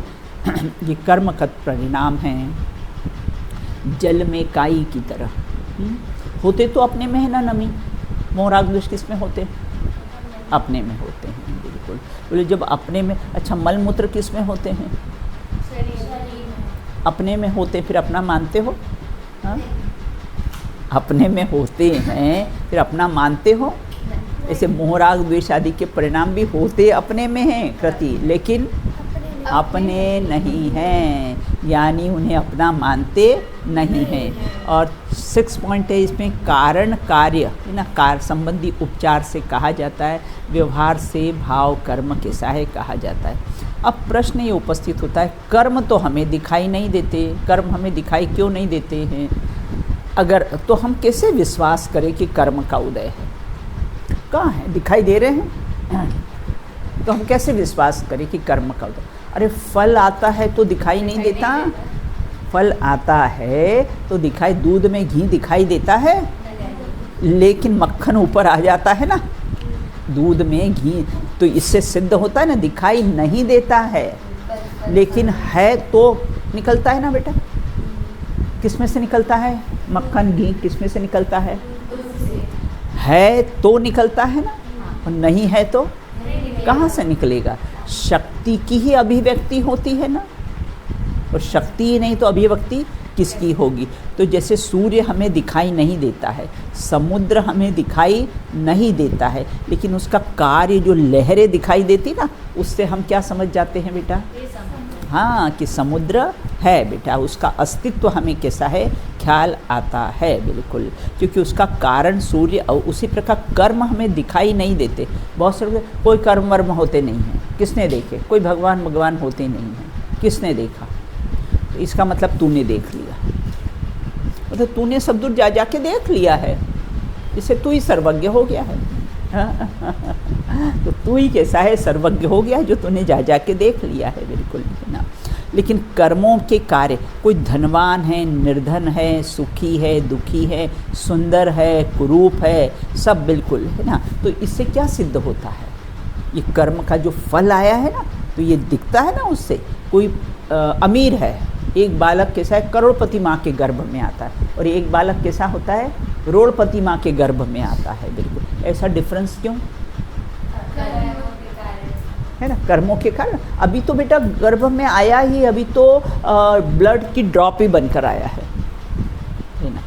ये कर्म का परिणाम हैं। जल में काई की तरह होते तो अपने में है ना नमी, मोह राग द्वेष किस में होते? अपने में होते हैं, बिल्कुल। बोले जब अपने में, अच्छा मल मूत्र किस में होते हैं? अपने में होते, फिर अपना मानते हो? हाँ, अपने में होते हैं फिर अपना मानते हो? ऐसे मोह राग द्वेष आदि के परिणाम भी होते अपने में हैं कृति, लेकिन अपने नहीं हैं, यानी उन्हें अपना मानते नहीं हैं। और 6 पॉइंट है इसमें, कारण कार्य है ना, कार्य संबंधी उपचार से कहा जाता है, व्यवहार से भाव कर्म के सहाय कहा जाता है। अब प्रश्न ये उपस्थित होता है, कर्म तो हमें दिखाई नहीं देते, कर्म हमें दिखाई क्यों नहीं देते हैं? अगर तो हम कैसे विश्वास करें कि कर्म का उदय है? कहाँ है? दिखाई दे रहे हैं तो हम कैसे विश्वास करें कि कर्म का उदय? अरे फल आता है तो दिखाई नहीं देता, फल आता है तो दिखाई, दूध में घी दिखाई देता है लेकिन मक्खन ऊपर आ जाता है ना, दूध में घी, तो इससे सिद्ध होता है ना दिखाई नहीं देता है, लेकिन है तो निकलता है ना बेटा। किस में से निकलता है? मक्खन घी किस में से निकलता है तो निकलता है ना, और नहीं है तो कहाँ से निकलेगा? शक्ति की ही अभिव्यक्ति होती है ना, और शक्ति ही नहीं तो अभिव्यक्ति किसकी होगी? तो जैसे सूर्य हमें दिखाई नहीं देता है, समुद्र हमें दिखाई नहीं देता है, लेकिन उसका कार्य जो लहरें दिखाई देती ना, उससे हम क्या समझ जाते हैं बेटा? हाँ, कि समुद्र है बेटा, उसका अस्तित्व हमें कैसा है ख्याल आता है, बिल्कुल, क्योंकि उसका कारण सूर्य। और उसी प्रकार कर्म हमें दिखाई नहीं देते, बहुत सारे कोई कर्म वर्म होते नहीं हैं, किसने देखे? कोई भगवान होते नहीं हैं, किसने देखा? तो इसका मतलब तूने देख लिया, मतलब तूने सब दूर जा के देख लिया है, इससे तू ही सर्वज्ञ हो गया है। तो तू ही कैसा है सर्वज्ञ हो गया है, जो तूने जा के देख लिया है, बिल्कुल ना। लेकिन कर्मों के कार्य, कोई धनवान है, निर्धन है, सुखी है, दुखी है, सुंदर है, कुरूप है, सब बिल्कुल है ना। तो इससे क्या सिद्ध होता है? ये कर्म का जो फल आया है ना, तो ये दिखता है ना उससे। कोई अमीर है, एक बालक कैसा है करोड़पति माँ के गर्भ में आता है, और एक बालक कैसा होता है रोड़पति माँ के गर्भ में आता है, बिल्कुल। ऐसा डिफरेंस क्यों है ना? कर्मों के कारण। अभी तो बेटा गर्भ में आया ही, अभी तो ब्लड की ड्रॉप ही बनकर आया है ना।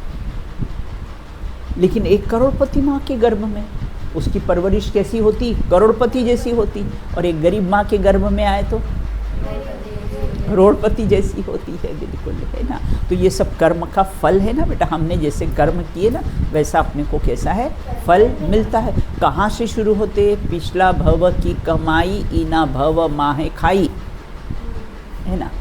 लेकिन एक करोड़पति माँ के गर्भ में उसकी परवरिश कैसी होती? करोड़पति जैसी होती। और एक गरीब माँ के गर्भ में आए तो करोड़पति जैसी होती है, बिल्कुल है ना। तो ये सब कर्म का फल है ना बेटा। हमने जैसे कर्म किए ना, वैसा अपने को कैसा है फल मिलता है। कहाँ से शुरू होते? पिछला भव की कमाई इना भव माहे खाई, है ना।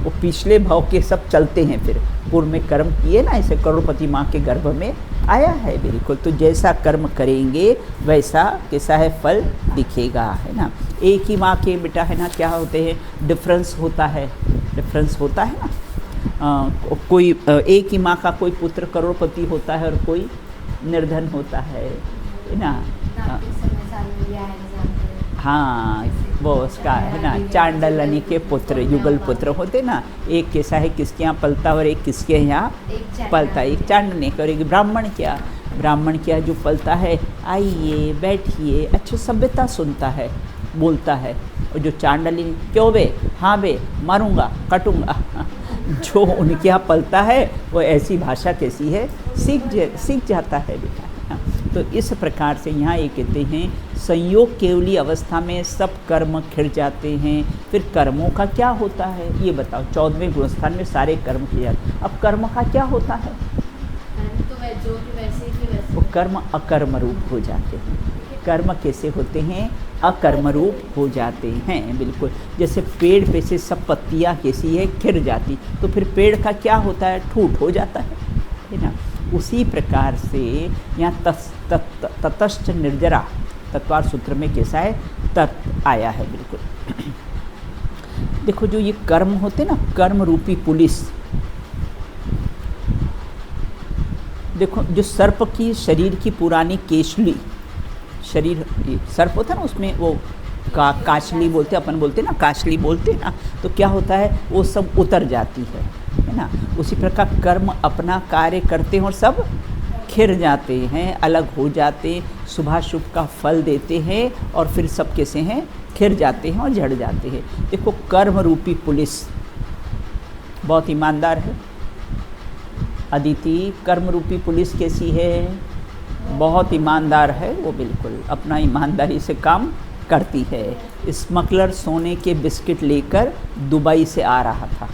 वो पिछले भव के सब चलते हैं, फिर पूर्व में कर्म किए ना, ऐसे करोड़पति माँ के गर्भ में आया है, बिल्कुल। तो जैसा कर्म करेंगे वैसा कैसा है फल दिखेगा, है ना। एक ही माँ के बेटा है ना क्या होते हैं, डिफरेंस होता है, डिफरेंस होता है ना। कोई एक ही माँ का कोई पुत्र करोड़पति होता है और कोई निर्धन होता है ना। हाँ, वो उसका है ना चांडलनी के पुत्र, युगल पुत्र होते ना। एक कैसा है किसके यहाँ पलता और एक किसके यहाँ पलता। एक चांडलनी का और एक ब्राह्मण क्या, ब्राह्मण क्या जो पलता है, आइए बैठिए, अच्छी सभ्यता सुनता है, बोलता है। और जो चांडलिनी, क्यों बे, हाँ बे, मारूंगा कटूंगा, जो उनके यहाँ पलता है वो ऐसी भाषा कैसी है सीख जाता है बेटा। तो इस प्रकार से यहाँ ये कहते हैं संयोग केवली अवस्था में सब कर्म खिड़ जाते हैं। फिर कर्मों का क्या होता है ये बताओ। 14वें गुणस्थान में सारे कर्म किए जाते हैं। अब कर्म का क्या होता है? वो कर्म अकर्म रूप हो जाते हैं। कर्म कैसे होते हैं? अकर्म रूप हो जाते हैं, बिल्कुल। जैसे पेड़ पे से सब पत्तियाँ कैसी है खिड़ जाती, तो फिर पेड़ का क्या होता है? ठूट हो जाता है ना। उसी प्रकार से यहाँ ततश्च निर्जरा तत्वार सूत्र में कैसा है तत् आया है, बिल्कुल। देखो जो ये कर्म होते ना, कर्म रूपी पुलिस, देखो जो सर्प की शरीर की पुरानी केशली, शरीर, सर्प होता है ना, उसमें वो काचली बोलते, अपन बोलते ना काचली बोलते ना, तो क्या होता है वो सब उतर जाती है ना। उसी प्रकार कर्म अपना कार्य करते हैं और सब खिर जाते हैं, अलग हो जाते, शुभाशुभ का फल देते हैं और फिर सब कैसे हैं, खिर जाते हैं और झड़ जाते हैं। देखो कर्म रूपी पुलिस बहुत ईमानदार है। अदिति, कर्म रूपी पुलिस कैसी है? बहुत ईमानदार है वो, बिल्कुल अपना ईमानदारी से काम करती है। स्मगलर सोने के बिस्किट लेकर दुबई से आ रहा था,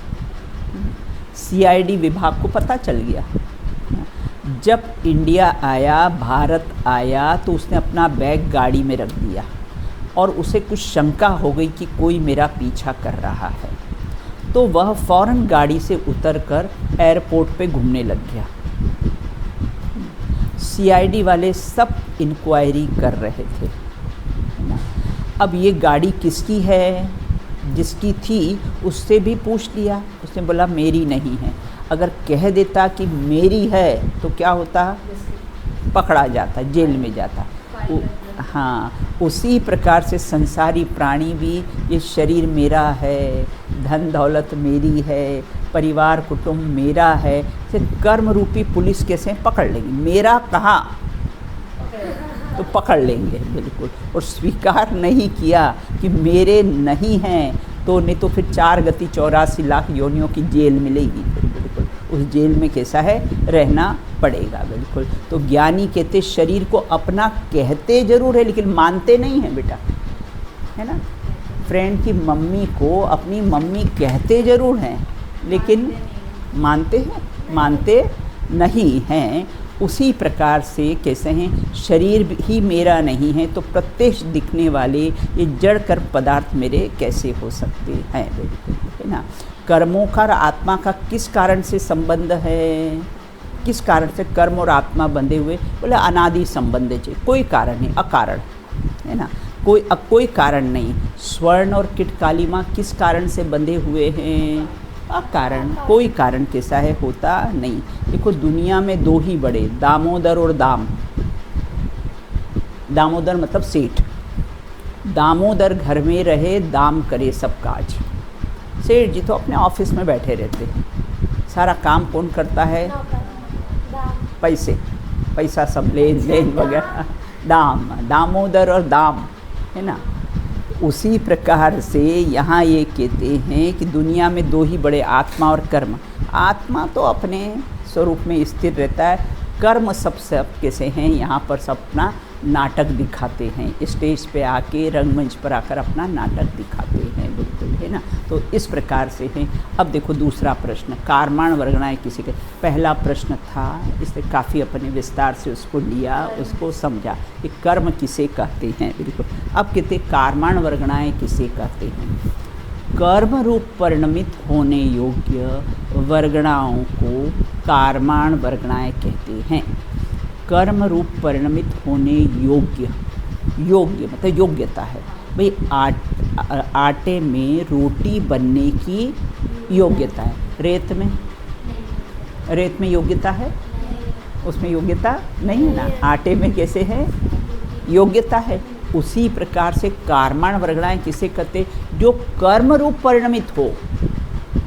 सीआईडी विभाग को पता चल गया। जब इंडिया आया, भारत आया, तो उसने अपना बैग गाड़ी में रख दिया और उसे कुछ शंका हो गई कि कोई मेरा पीछा कर रहा है, तो वह फ़ौरन गाड़ी से उतरकर एयरपोर्ट पे घूमने लग गया। सीआईडी वाले सब इंक्वायरी कर रहे थे। अब ये गाड़ी किसकी है? जिसकी थी उससे भी पूछ लिया, उसने बोला मेरी नहीं है। अगर कह देता कि मेरी है तो क्या होता? पकड़ा जाता, जेल में जाता। हाँ, उसी प्रकार से संसारी प्राणी भी, ये शरीर मेरा है, धन दौलत मेरी है, परिवार कुटुंब मेरा है, से कर्म रूपी पुलिस कैसे पकड़ लेंगे? मेरा कहाँ तो पकड़ लेंगे बिल्कुल। और स्वीकार नहीं किया कि मेरे नहीं हैं, तो नहीं तो फिर 4 गति 84 लाख योनियों की जेल मिलेगी, फिर बिल्कुल उस जेल में कैसा है, रहना पड़ेगा बिल्कुल। तो ज्ञानी कहते शरीर को अपना कहते ज़रूर है लेकिन मानते नहीं हैं बेटा, है ना। फ्रेंड की मम्मी को अपनी मम्मी कहते ज़रूर हैं लेकिन मानते हैं, मानते नहीं हैं। उसी प्रकार से कैसे हैं, शरीर ही मेरा नहीं है तो प्रत्यक्ष दिखने वाले ये जड़ कर्म पदार्थ मेरे कैसे हो सकते हैं, बिल्कुल, है ना। कर्मों का और आत्मा का किस कारण से संबंध है? किस कारण से कर्म और आत्मा बंधे हुए? बोले अनादि संबंध है, कोई कारण नहीं, अकारण, है ना। कोई कारण नहीं। स्वर्ण और किटकालीमा किस कारण से बंधे हुए हैं? अकारण, कोई कारण कैसा है, होता नहीं। देखो दुनिया में 2 ही बड़े, दामोदर और दाम। दामोदर मतलब सेठ। दामोदर घर में रहे, दाम करे सब काज। सेठ जी तो अपने ऑफिस में बैठे रहते हैं, सारा काम कौन करता है? पैसा सब लेन देन वगैरह, दामोदर और दाम, है ना। उसी प्रकार से यहाँ ये कहते हैं कि दुनिया में 2 ही बड़े, आत्मा और कर्म। आत्मा तो अपने स्वरूप में स्थिर रहता है, कर्म सब कैसे हैं, यहाँ पर सब अपना नाटक दिखाते हैं, स्टेज पे आके, रंगमंच पर आकर अपना नाटक दिखाते हैं, बिल्कुल, है ना। तो इस प्रकार से है। अब देखो दूसरा प्रश्न, कार्माण वर्गणाएँ किसी के। पहला प्रश्न था, इससे काफ़ी अपने विस्तार से उसको लिया, उसको समझा कि कर्म किसे कहते हैं, बिल्कुल। अब कहते कार्माण वर्गणाएँ किसे कहते हैं? कर्म रूप परिणमित होने योग्य वर्गणाओं को कार्माण वर्गणाएँ कहते हैं। कर्म रूप परिणमित होने योग्य, मतलब योग्यता है भाई। आटे में रोटी बनने की योग्यता है, रेत में योग्यता है? उसमें योग्यता नहीं है ना। आटे में कैसे है, योग्यता है। उसी प्रकार से कार्माण वर्गणाएँ किसे कहते? जो कर्म रूप परिणमित हो,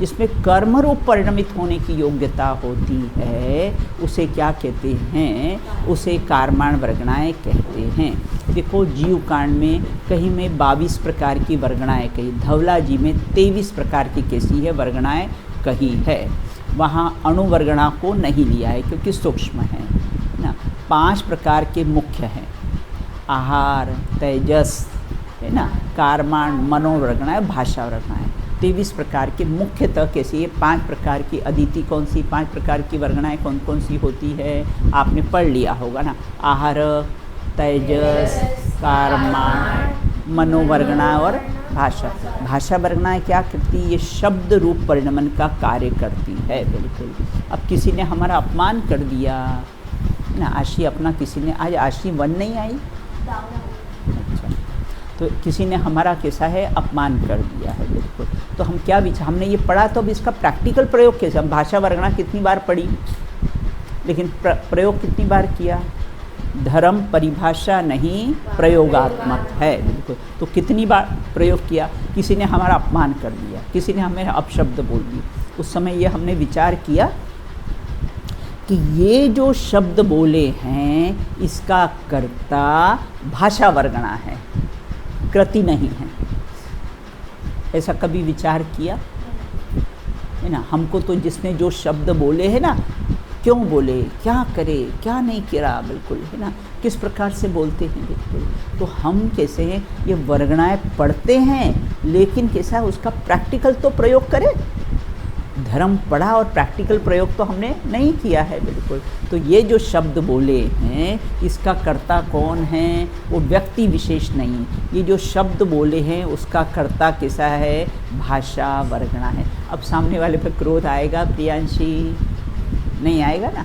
जिसमें कर्म रूप परिणमित होने की योग्यता होती है, उसे क्या कहते हैं? उसे कार्माण वर्गणाएँ कहते हैं। देखो जीव कांड में कहीं में 22 प्रकार की वर्गणाएँ कही, धवला जी में 23 प्रकार की कैसी है, वर्गणाएँ कही है। वहाँ अणुवर्गणा को नहीं लिया है क्योंकि सूक्ष्म है ना। 5 प्रकार के मुख्य हैं, आहार, तेजस, है ना, कार्माण, मनोवर्गणाएँ, भाषा वर्गणाएँ। 23 प्रकार के मुख्यतः कैसी है? 5 प्रकार की। अदिति कौन सी 5 प्रकार की वर्गणाएँ कौन कौन सी होती है? आपने पढ़ लिया होगा ना। आहार, तेजस, कार्माण, मनोवर्गणा और भाषा। भाषा वर्गणाएँ क्या करती है? ये शब्द रूप परिणमन का कार्य करती है, बिल्कुल। अब किसी ने हमारा अपमान कर दिया ना, आशी अपना, किसी ने आज आशी 1 नहीं आई, अच्छा, तो किसी ने हमारा कैसा है, अपमान कर दिया है, बिल्कुल। तो हम क्या विचार, हमने ये पढ़ा तो अब इसका प्रैक्टिकल प्रयोग कैसे? हम भाषा वर्गणा कितनी बार पढ़ी लेकिन प्रयोग कितनी बार किया? धर्म परिभाषा नहीं प्रयोगात्मक है। बिल्कुल। तो कितनी बार प्रयोग किया, किसी ने हमारा अपमान कर दिया, किसी ने हमें अपशब्द बोल दिए, उस समय ये हमने विचार किया कि ये जो शब्द बोले हैं इसका कर्ता भाषा वर्गणा है, कृति नहीं है। ऐसा कभी विचार किया है ना? हमको तो जिसने जो शब्द बोले हैं ना, क्यों बोले, क्या करे, क्या नहीं करा, बिल्कुल है ना, किस प्रकार से बोलते हैं, बिल्कुल। तो हम कैसे हैं, ये वर्गणाएं पढ़ते हैं, लेकिन कैसा है उसका प्रैक्टिकल तो प्रयोग करें। धर्म पढ़ा और प्रैक्टिकल प्रयोग तो हमने नहीं किया है, बिल्कुल। तो ये जो शब्द बोले हैं इसका कर्ता कौन है, वो व्यक्ति विशेष नहीं। ये जो शब्द बोले हैं उसका कर्ता कैसा है, भाषा वर्गणा है। अब सामने वाले पर क्रोध आएगा प्रियांशी? नहीं आएगा ना।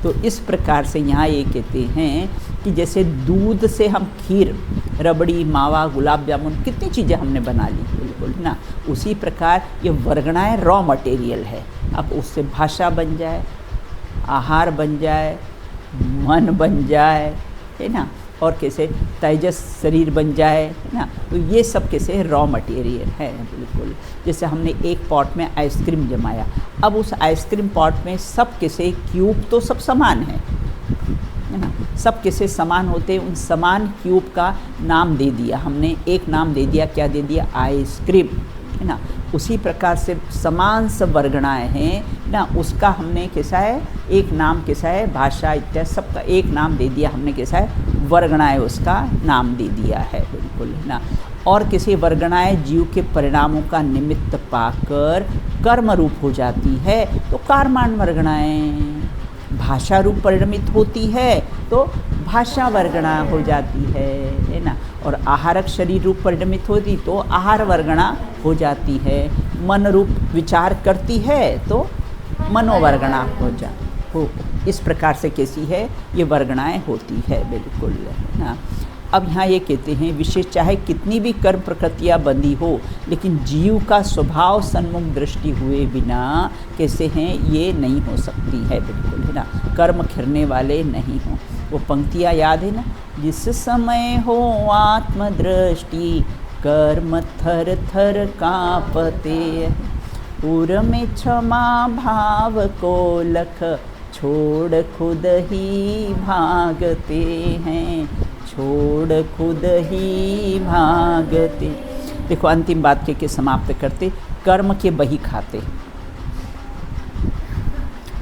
तो इस प्रकार से यहाँ ये कहते हैं कि जैसे दूध से हम खीर, रबड़ी, मावा, गुलाब जामुन, कितनी चीज़ें हमने बना ली, बिल्कुल ना। उसी प्रकार ये वर्गणाएं रॉ मटेरियल है। अब उससे भाषा बन जाए, आहार बन जाए, मन बन जाए, है ना, और कैसे तेजस शरीर बन जाए, है ना। तो ये सब कैसे रॉ मटेरियल है, बिल्कुल। जैसे हमने एक पॉट में आइसक्रीम जमाया, अब उस आइसक्रीम पॉट में सब कैसे क्यूब तो सब समान है ना, सब कैसे समान होते हैं। उन समान क्यूब का नाम दे दिया हमने, एक नाम दे दिया, क्या दे दिया, आइसक्रीम, है ना। उसी प्रकार से समान सब वर्गणाएँ हैं ना, उसका हमने कैसा है, एक नाम कैसा है, भाषा इत्यादि सबका एक नाम दे दिया हमने, कैसा है, वर्गणाएँ उसका नाम दे दिया है, बिल्कुल, है ना। और किसी वर्गणाएँ जीव के परिणामों का निमित्त पाकर कर्म रूप हो जाती है तो कार्मान वर्गणाएँ, भाषा रूप परिणमित होती है तो भाषा वर्गणा हो जाती है ना। और आहारक शरीर रूप परिणमित होती तो आहार वर्गणा हो जाती है। मन रूप विचार करती है तो मनोवर्गणा हो इस प्रकार से कैसी है, ये वर्गणाएँ होती है, बिल्कुल, है ना। अब यहाँ ये कहते हैं विशेष चाहे कितनी भी कर्म प्रकृतियाँ बंधी हो, लेकिन जीव का स्वभाव सन्मुख दृष्टि हुए बिना कैसे हैं, ये नहीं हो सकती है, बिल्कुल, है ना। कर्म खिरने वाले नहीं हों। वो पंक्तियाँ याद है ना, जिस समय हो आत्मदृष्टि कर्म थर थर कांपते, पूर्व में क्षमा भाव को लख छोड़ खुद ही भागते हैं, छोड़ खुद ही भागते। देखो अंतिम बात के समाप्त करते, कर्म के बही खाते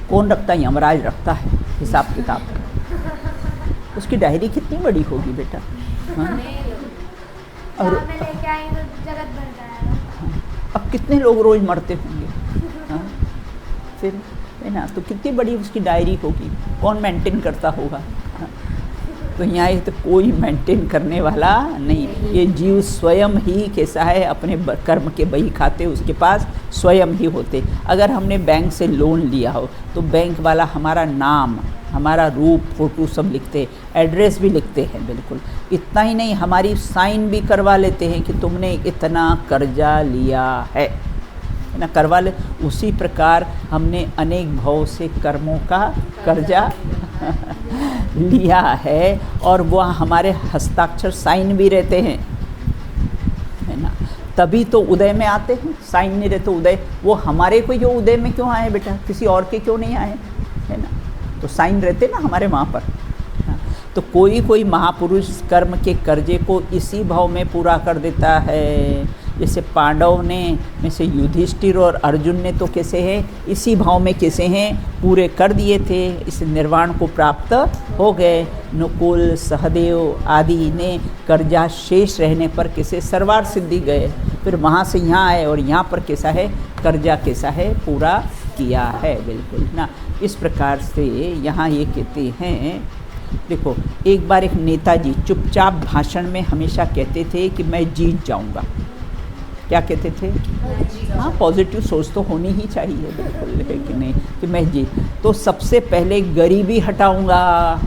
कौन रखता है, यमराज रखता है हिसाब किताब। उसकी डायरी कितनी बड़ी होगी बेटा, हाँ? और अब कितने लोग रोज मरते होंगे, हाँ? फिर है ना, तो कितनी बड़ी उसकी डायरी होगी, कौन मेंटेन करता होगा, हाँ? तो यहाँ तो कोई मेंटेन करने वाला नहीं, ये जीव स्वयं ही कैसा है, अपने कर्म के बही खाते उसके पास स्वयं ही होते। अगर हमने बैंक से लोन लिया हो तो बैंक वाला हमारा नाम, हमारा रूप, फ़ोटो सब लिखते, एड्रेस भी लिखते हैं, बिल्कुल। इतना ही नहीं, हमारी साइन भी करवा लेते हैं कि तुमने इतना कर्जा लिया है ना, करवा ले। उसी प्रकार हमने अनेक भाव से कर्मों का कर्जा लिया है और वह हमारे हस्ताक्षर साइन भी रहते हैं, है ना। तभी तो उदय में आते हैं, साइन नहीं रहते उदय, वो हमारे को जो उदय में क्यों आए बेटा, किसी और के क्यों नहीं आए, है ना। तो साइन रहते ना हमारे वहाँ पर। तो कोई महापुरुष कर्म के कर्जे को इसी भाव में पूरा कर देता है। जैसे पांडव ने में से युधिष्ठिर और अर्जुन ने तो कैसे हैं, इसी भाव में कैसे हैं, पूरे कर दिए थे, इस निर्वाण को प्राप्त हो गए। नकुल, सहदेव आदि ने कर्जा शेष रहने पर कैसे सर्वार्थ सिद्धि गए, फिर वहाँ से यहाँ आए और यहाँ पर कैसा है, कर्जा कैसा है, पूरा किया है, बिल्कुल ना। इस प्रकार से यहाँ ये कहते हैं, देखो एक बार एक नेताजी चुपचाप भाषण में हमेशा कहते थे कि मैं जीत जाऊँगा। क्या कहते थे, हाँ, पॉजिटिव सोच तो होनी ही चाहिए, बिल्कुल, है कि नहीं, कि मैं जीत, तो सबसे पहले गरीबी हटाऊंगा।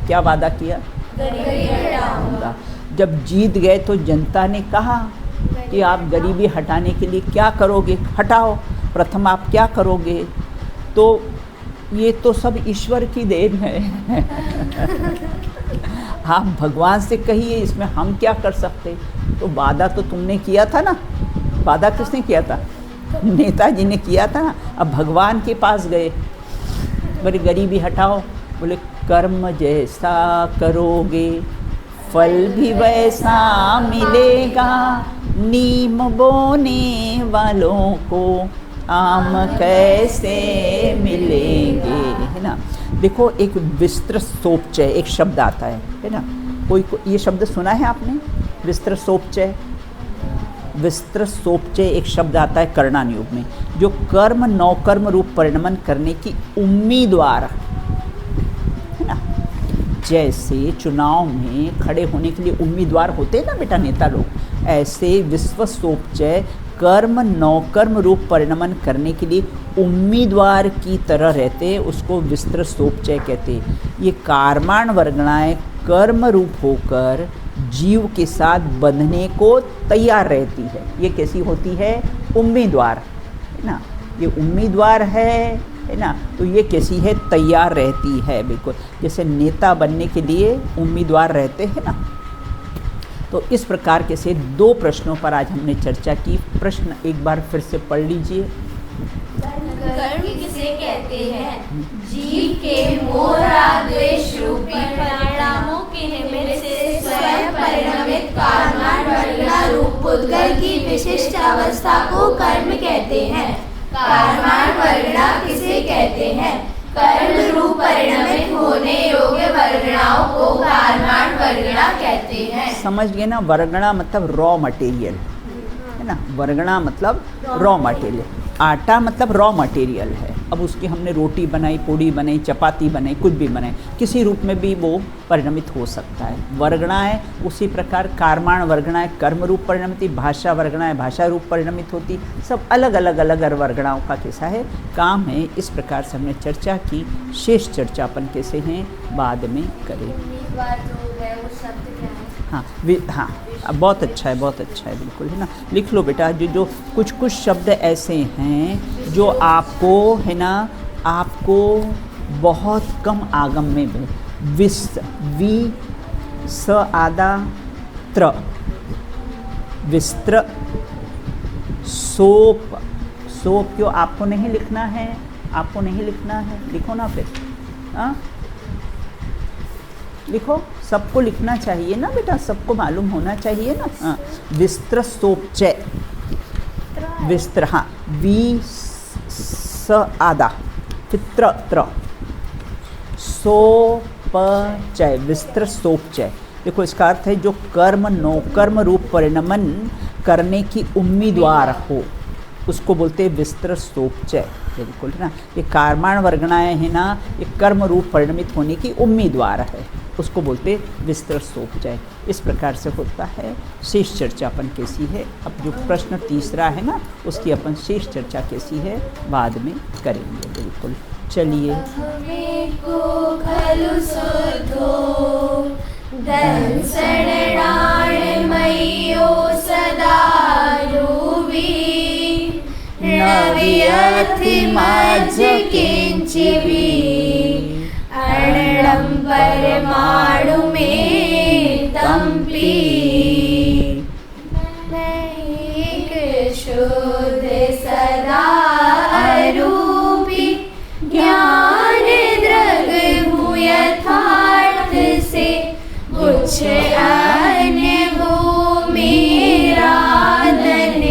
क्या वादा किया, गरीबी हटाऊंगा। जब जीत गए तो जनता ने कहा कि आप गरीबी हटाने के लिए क्या करोगे, हटाओ, प्रथम आप क्या करोगे। तो ये तो सब ईश्वर की देन है। आप भगवान से कहिए, इसमें हम क्या कर सकते। तो वादा तो तुमने किया था ना, वादा किसने किया था? नेताजी ने किया था ना। अब भगवान के पास गए, बोले गरीबी हटाओ, बोले कर्म जैसा करोगे फल भी वैसा मिलेगा, नीम बोने वालों को आम कैसे मिलेंगे, है ना। देखो एक विस्तृत सोपचय एक शब्द आता है ना। ये शब्द सुना है आपने? विस्तृत सोपचय, विस्तृत सोपचय एक शब्द आता है कर्णान योग में, जो कर्म नौकर्म रूप परिणमन करने की उम्मीदवार है ना। जैसे चुनाव में खड़े होने के लिए उम्मीदवार होते हैं ना बेटा नेता लोग, ऐसे विश्व सोपचय कर्म नौकर्म रूप परिणमन करने के लिए उम्मीदवार की तरह रहते, उसको विस्तृत सोपचय कहते। ये कार्माण वर्गणाएं कर्म रूप होकर जीव के साथ बंधने को तैयार रहती है। ये कैसी होती है? उम्मीदवार, है ना। ये उम्मीदवार है ना। तो ये कैसी है? तैयार रहती है, बिल्कुल जैसे नेता बनने के लिए उम्मीदवार रहते हैं ना। तो इस प्रकार के से दो प्रश्नों पर आज हमने चर्चा की। प्रश्न एक बार फिर से पढ़ लीजिए। कर्म किसे कहते हैं? जीव के मोह राग द्वेष रूपी परिणामों के निमित्त से स्वयं परिणमित कार्माण वर्गणा रूप पुद्गल की विशिष्ट अवस्था को कर्म कहते हैं। कार्माण वर्गणा किसे कहते हैं? कर्म रूप परिणमित होने योग्य वर्गणाओं को कार्माण वर्गणा कहते हैं। समझ गए ना? वर्गणा मतलब रॉ मटेरियल, है ना। वर्गणा मतलब रॉ मटेरियल। आटा मतलब रॉ मटेरियल है। अब उसकी हमने रोटी बनाई, पूड़ी बनाई, चपाती बनाई, कुछ भी बनाई, किसी रूप में भी वो परिणमित हो सकता है। वर्गणा है उसी प्रकार कार्माण वर्गणा है कर्म रूप परिणमित, भाषा वर्गणा है भाषा रूप परिणमित होती। सब अलग अलग वर्गणाओं का कैसा है काम है। इस प्रकार से हमने चर्चा की। शेष चर्चा अपन कैसे हैं बाद में करें। हाँ, बहुत अच्छा है, बहुत अच्छा है, बिल्कुल, है ना। लिख लो बेटा। जो कुछ शब्द ऐसे हैं जो आपको, है ना, आपको बहुत कम आगम में वि स आदा त्र विस्त्र सोप क्यों आपको नहीं लिखना है? आपको नहीं लिखना है, लिखो ना फिर। हाँ लिखो, सबको लिखना चाहिए ना बेटा, सबको मालूम होना चाहिए ना। हाँ, विस्त्र सोपचय, विस्त्र, हाँ, वि स आदा फित्र त्र सोपचय, विस्त्र सोपचय। देखो इसका अर्थ है जो कर्म नौकर्म रूप परिणमन करने की उम्मीदवार हो, उसको बोलते हैं विस्तृत सोपचय, बिल्कुल, है ना। ये कार्माण वर्गणाएं है ना, ये कर्म रूप परिणमित होने की उम्मीदवार है, उसको बोलते विस्तृत सोपचय। इस प्रकार से होता है। शेष चर्चा अपन कैसी है, अब जो प्रश्न तीसरा है ना, उसकी अपन शेष चर्चा कैसी है बाद में करेंगे, बिल्कुल। चलिए। अणडं परमाणु में तंपी नैक शुद्ध सदा अरूपी ज्ञान द्रग यथार्थ से कुछ अन्य वो मेरा धन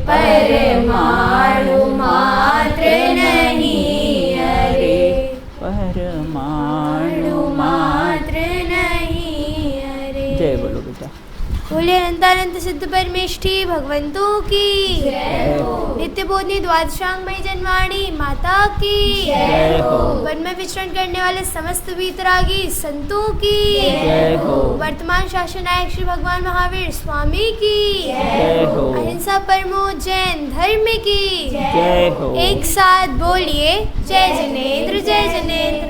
परमाणु मात्र नहीं, अरे परमाणु मात्र नहीं, अरे। जय बोलो बेटा। बोले अनंतानंत सिद्ध परमेष्ठी भगवंतों की नित्य बोधनी द्वादशांगमयी जनवाणी माता की जय हो। वन में विचरण करने वाले समस्त वीतरागी संतों की जय हो। वर्तमान शासन नायक श्री भगवान महावीर स्वामी की जय हो। अहिंसा परमो जैन धर्म की जय हो। एक साथ बोलिए जय जनेन्द्र, जय जनेन्द्र।